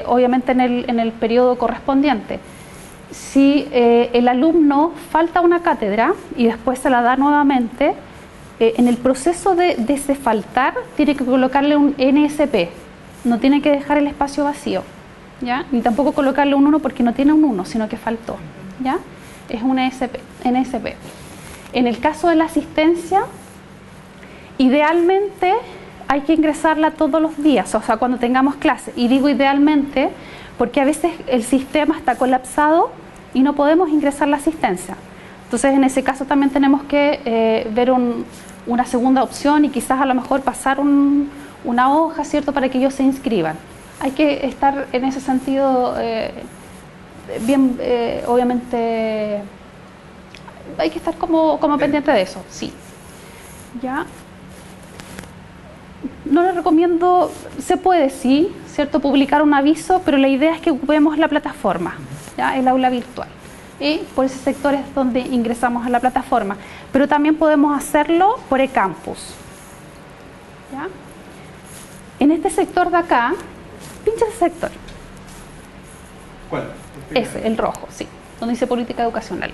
obviamente en el periodo correspondiente. Si el alumno falta una cátedra y después se la da nuevamente, en el proceso de ese faltar tiene que colocarle un NSP, no tiene que dejar el espacio vacío, ¿ya? Ni tampoco colocarle un 1 porque no tiene un 1, sino que faltó, ¿ya? Es un NSP. En el caso de la asistencia, idealmente hay que ingresarla todos los días, o sea, cuando tengamos clase. Y digo idealmente porque a veces el sistema está colapsado y no podemos ingresar la asistencia. Entonces, en ese caso también tenemos que ver una segunda opción y quizás a lo mejor pasar una hoja, ¿cierto?, para que ellos se inscriban. Hay que estar en ese sentido bien, obviamente, hay que estar como pendiente de eso, sí. ¿Ya? No les recomiendo, se puede, sí, ¿cierto?, publicar un aviso, pero la idea es que ocupemos la plataforma, ¿ya?, el aula virtual. Y por ese sector es donde ingresamos a la plataforma. Pero también podemos hacerlo por eCampus. ¿Ya? En este sector de acá, pincha ese sector. ¿Cuál? Ese, el rojo, sí, donde dice política educacional.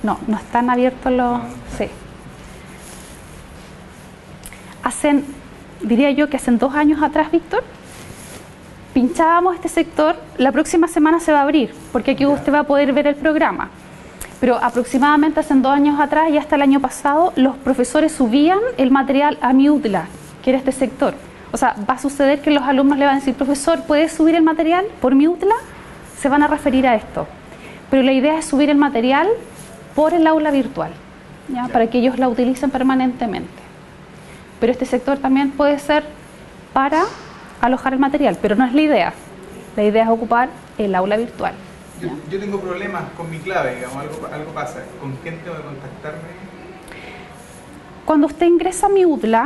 No están abiertos los... Sí. Diría yo que hacen 2 años atrás, Víctor, pinchábamos este sector. La próxima semana se va a abrir, porque aquí usted va a poder ver el programa. Pero aproximadamente hace 2 años atrás y hasta el año pasado, los profesores subían el material a Moodle, que era este sector. O sea, va a suceder que los alumnos le van a decir, profesor, ¿puedes subir el material por Moodle? Se van a referir a esto. Pero la idea es subir el material por el aula virtual, ¿ya? Para que ellos la utilicen permanentemente. Pero este sector también puede ser para alojar el material, pero no es la idea. La idea es ocupar el aula virtual. Yo tengo problemas con mi clave, digamos, algo pasa. ¿Con quién tengo que contactarme? Cuando usted ingresa a Moodle,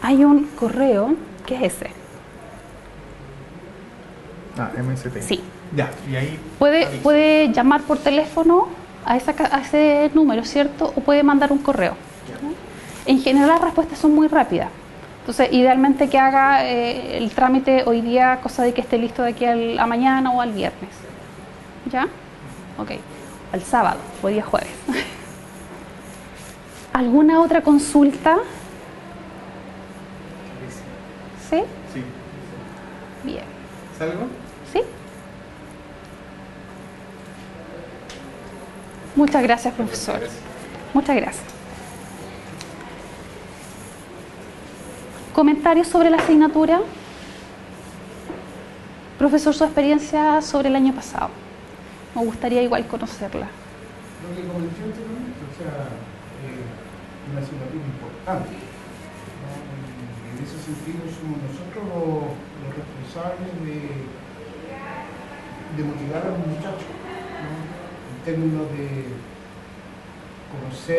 hay un correo que es ese. MSP. Sí. Ya, y ahí... Puede llamar por teléfono a ese número, ¿cierto? O puede mandar un correo. En general las respuestas son muy rápidas. Entonces, idealmente que haga el trámite hoy día, cosa de que esté listo de aquí a mañana o al viernes. ¿Ya? Ok. Al sábado o día jueves. ¿Alguna otra consulta? ¿Sí? Sí. Bien. ¿Salgo? ¿Sí? Muchas gracias, profesor. Muchas gracias. ¿Comentarios sobre la asignatura? Profesor, su experiencia sobre el año pasado. Me gustaría igual conocerla. Lo que comenté anteriormente, o sea, una asignatura importante, ¿no? En ese sentido somos nosotros los responsables de motivar a los muchachos, ¿no? En términos de conocer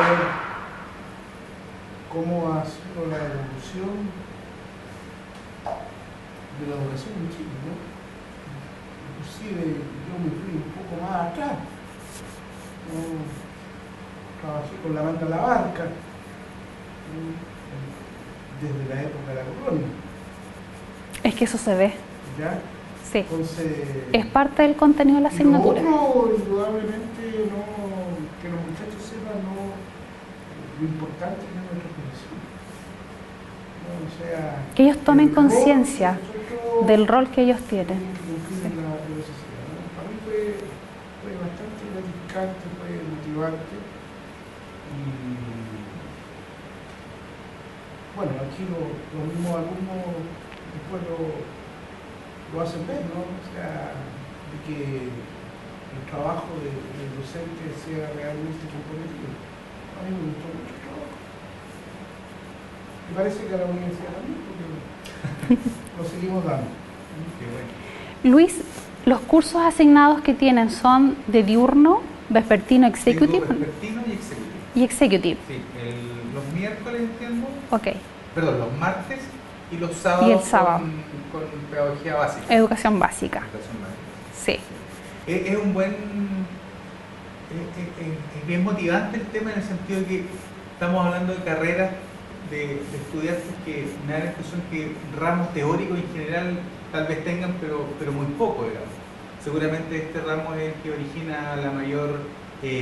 cómo ha sido la evolución de la educación en Chile, ¿no? Inclusive yo me fui un poco más atrás, ¿no? Trabajé con la banda La Barca, ¿no? Desde la época de la colonia. Es que eso se ve. ¿Ya? Sí. Entonces, es parte del contenido de la asignatura. Indudablemente, que los muchachos sepan lo importante que es nuestra profesión. ¿No? O sea, que ellos tomen conciencia del rol que ellos tienen. Sí. Para mí fue bastante gratificante, fue motivante. Y bueno, aquí los mismos alumnos después lo hacen ver, ¿no? O sea, de que el trabajo del docente sea realmente comprometido. A mí me gustó mucho el trabajo. Me parece que a la universidad también, porque lo seguimos dando. Qué bueno. Luis, los cursos asignados que tienen son de diurno, vespertino, executive Tengo vespertino y executive. y executive. Sí, los miércoles entiendo, Ok, perdón, los martes y los sábados Y el sábado. con pedagogía básica. educación básica. Educación básica. Sí, Es un buen, es bien motivante el tema en el sentido de que estamos hablando de carreras de estudiantes que me da la impresión que ramos teóricos en general tal vez tengan, pero muy poco, digamos. Seguramente este ramo es el que origina la mayor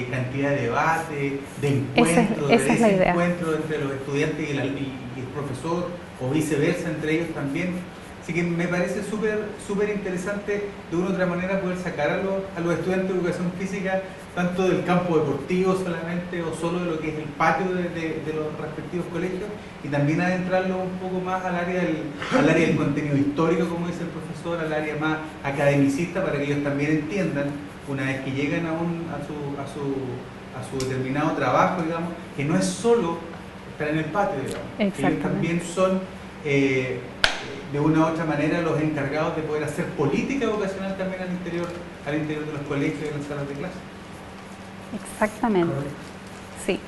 cantidad de debate, de encuentro, esa es la de idea. encuentro entre los estudiantes y el profesor, o viceversa, entre ellos también. Así que me parece súper interesante de una u otra manera poder sacar a los estudiantes de educación física tanto del campo deportivo solamente o solo de lo que es el patio de los respectivos colegios y también adentrarlo un poco más al área del contenido histórico, como dice el profesor, al área más academicista para que ellos también entiendan una vez que llegan a su determinado trabajo, digamos, que no es solo estar en el patio, digamos, que ellos también son de una u otra manera los encargados de poder hacer política educacional también al interior de los colegios y de las salas de clase. exactamente. Sí.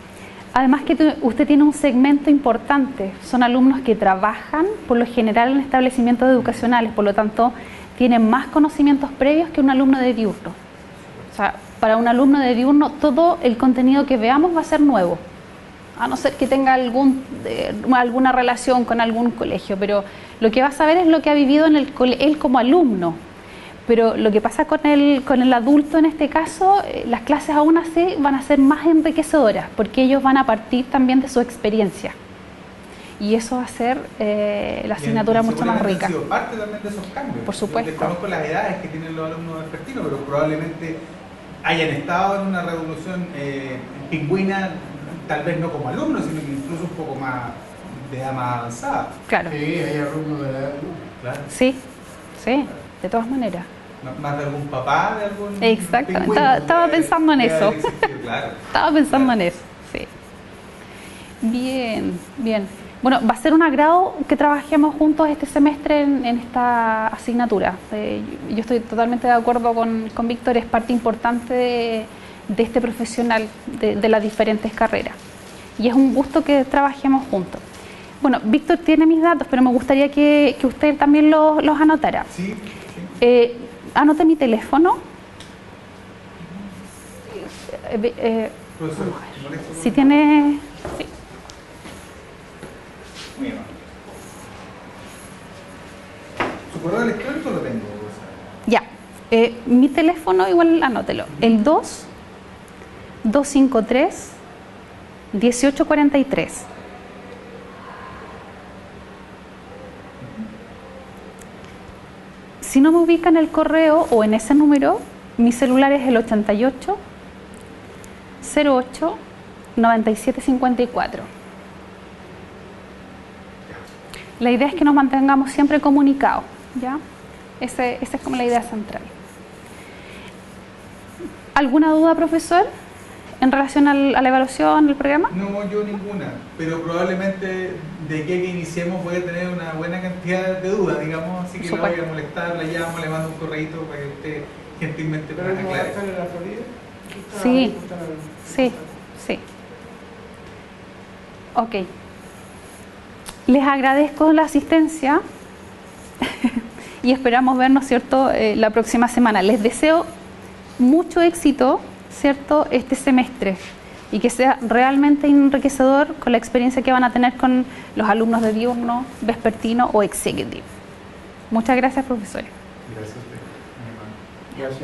Además que usted tiene un segmento importante, son alumnos que trabajan por lo general en establecimientos educacionales, por lo tanto tienen más conocimientos previos que un alumno de diurno. O sea, para un alumno de diurno todo el contenido que veamos va a ser nuevo, a no ser que tenga alguna relación con algún colegio, pero lo que va a saber es lo que ha vivido en él como alumno. Pero lo que pasa con el adulto en este caso, las clases aún así van a ser más enriquecedoras, porque ellos van a partir también de su experiencia. Y eso va a hacer la asignatura mucho más rica. Han sido parte también de esos cambios. Por supuesto. Desconozco las edades que tienen los alumnos vespertinos, pero probablemente hayan estado en una revolución pingüina, tal vez no como alumnos, sino que incluso un poco más de edad más avanzada. Claro. Sí, hay alumnos de la edad. Claro. Sí, sí, de todas maneras. Más de algún papá, de algún Exactamente, pingüino, estaba pensando en eso. Claro. Estaba pensando en eso, sí. Bien, bien. Bueno, va a ser un agrado que trabajemos juntos este semestre en esta asignatura. Yo estoy totalmente de acuerdo con Víctor, es parte importante de este profesional de las diferentes carreras. Y es un gusto que trabajemos juntos. Bueno, Víctor tiene mis datos, pero me gustaría que usted también los anotara. Sí, sí. Anote mi teléfono. Profesor, Si tiene... Sí. Muy bien. ¿Su correo electrónico lo tengo? Ya. Mi teléfono igual anótelo. El 253-1843. Si no me ubican el correo o en ese número, mi celular es el 88 08 9754. La idea es que nos mantengamos siempre comunicados, ¿ya? Esa es como la idea central. ¿Alguna duda, profesor, en relación a la evaluación del programa? No, yo ninguna, pero probablemente de que iniciemos voy a tener una buena cantidad de dudas, digamos, así que no voy a molestar, la llamo, le mando un correíto para que usted gentilmente me ¿Pero no va a aclare. estar en la Florida? Sí, sí, sí. Ok. Les agradezco la asistencia y esperamos vernos, ¿cierto?, la próxima semana. Les deseo mucho éxito, ¿cierto?, este semestre y que sea realmente enriquecedor con la experiencia que van a tener con los alumnos de diurno, vespertino o executive. Muchas gracias, profesores. Gracias a usted. Gracias.